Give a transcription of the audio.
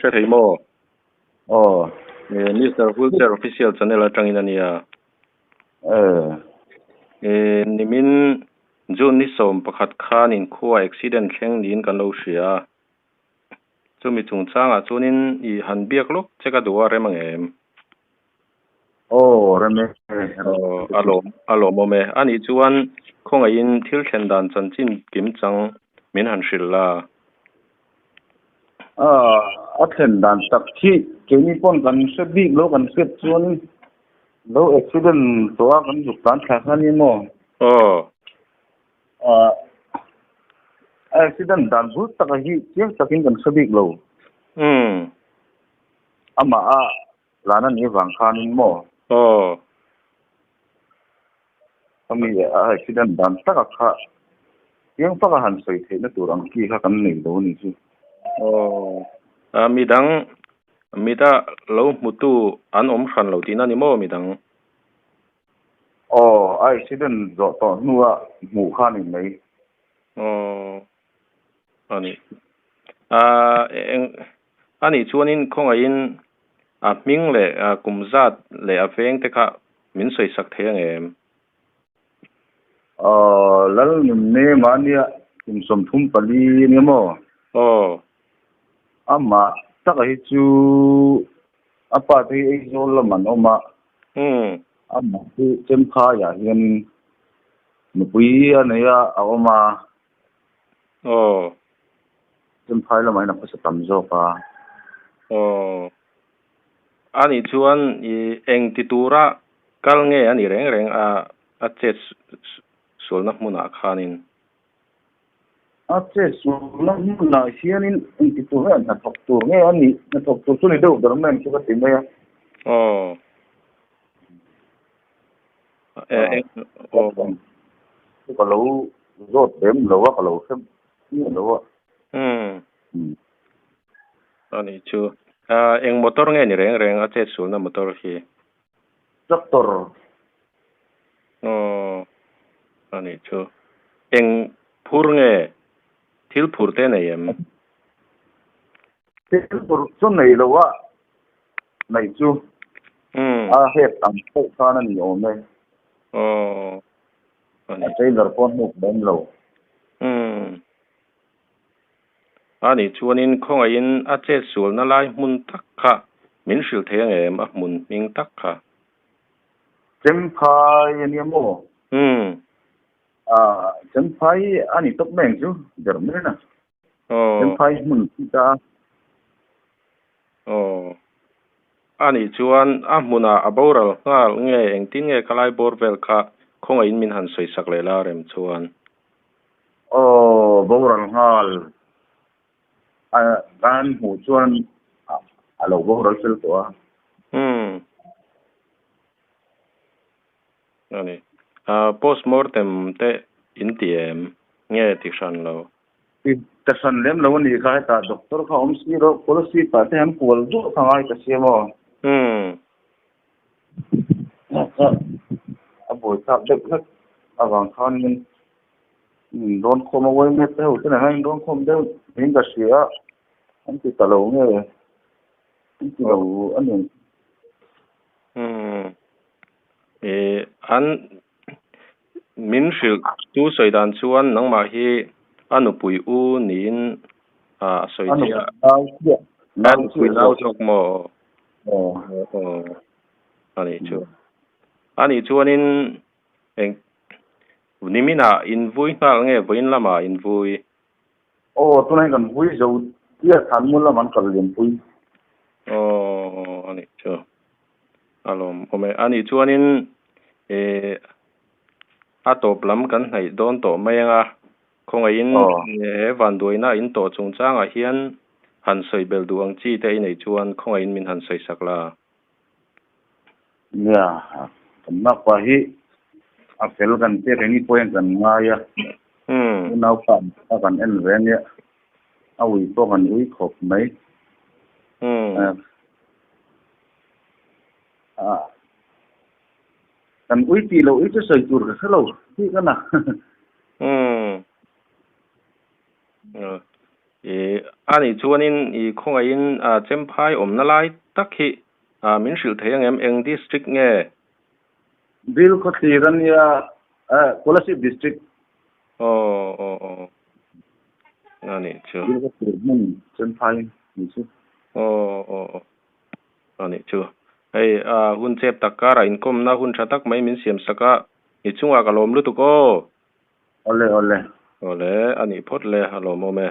sẽ thấy mò Ồ. Mr. Wheelchair Official channel atangin ania nimin June ni som pakhat khan in khuwa accident thleng niin kan lo hria chumi chung changa chunin I han biak lok cheka duwa remangem Reme alo mome ani chuan khonga in thil thlen dan chanchin kim chang min han hrilla thlen dan tak thi kemi pon kan se big lo kan set chuan lo accident to kan juk tan thla ni mo accident dan bu tak hi chiang takin kan se big lo ama lana ni wang khan mo ami accident dan tak kha yang pa han soi the na turang ki kha kan nei do ni chu midang mida lo mutu an khan lo tina ni mo midang accident zo to nuwa mu khan ni nei ani ani chuanin khonga in ming le kumzat le aveng te kha min soi sak theng lal ne mania kum som thum pali ni mo ama tak hi chu apa thi ei zo la man oma ama chu chem kha ya hian nu pui ania oma chem phai la mai na pa tam zo pa ani chuan I eng titura kal nge ani reng reng a che solna hmuna khanin che solna hmuna hianin eng titura na doctor nge ani na doctor chu ni do dormen chu ka timya ka lo rot dem lo ka lo sem ni lo ani chu eng motor nge ni reng reng a che solna motor hi tractor ani chu eng phur nge thil phur te nei thil phur chu nei lo wa nei chu he tam ko kana ni ome ani trailer pon mu ben lo ani chuanin khonga in a che sul na lai mun tak kha min hril theng a mun ming tak kha chem phai ni mo chem phai ani top men chu derme na chem phai mun ta ani chuan a muna aboral ngal nge eng tin nge kalai borvel kha khonga in min han soi sak le la rem chuan boral ngal gan hu chuan alo boral sel to ani postmortem te intiem nge tiksan lo tasan lem lo ni kha ta doctor kha om si ro policy pa te ham pol do khangai ka siamo abo sa de nak awang khan min don khoma wai me te ho tena hain don khom de ning ka sia an ti ta lo nge an ti lo anin an min hril tu soidan chuan nangma hi anu pui u nin soitia anu pui lau sok mo ani chu ani chuanin eng nimina invui ngal nge voin lama invui tunai kan vui zo tia than mula man kal lem pui ani chu alom ome ani chuanin atop lam kan hnai don to mayenga khonga in van duina in to chung changa hian han soi bel duang chi te nei chuan khonga in min han soi sakla na pa hi a fel kan te reni point kan ngaya nau pan kan en ren ya awi to kan ui khop mai kan ui ti lo ui soi tur ka lo ti kana ani chuanin I khongain chemphai omna lai takhi min sil theiangem eng district nge bill ko tirania Kolasip district oh ani chu bill ko tirani chemphai ni chu oh ani chu hei hun chep takara inkom na hun thatak mai min siam saka ichunga kalom lu tu ko ole ole ani phot le halom ome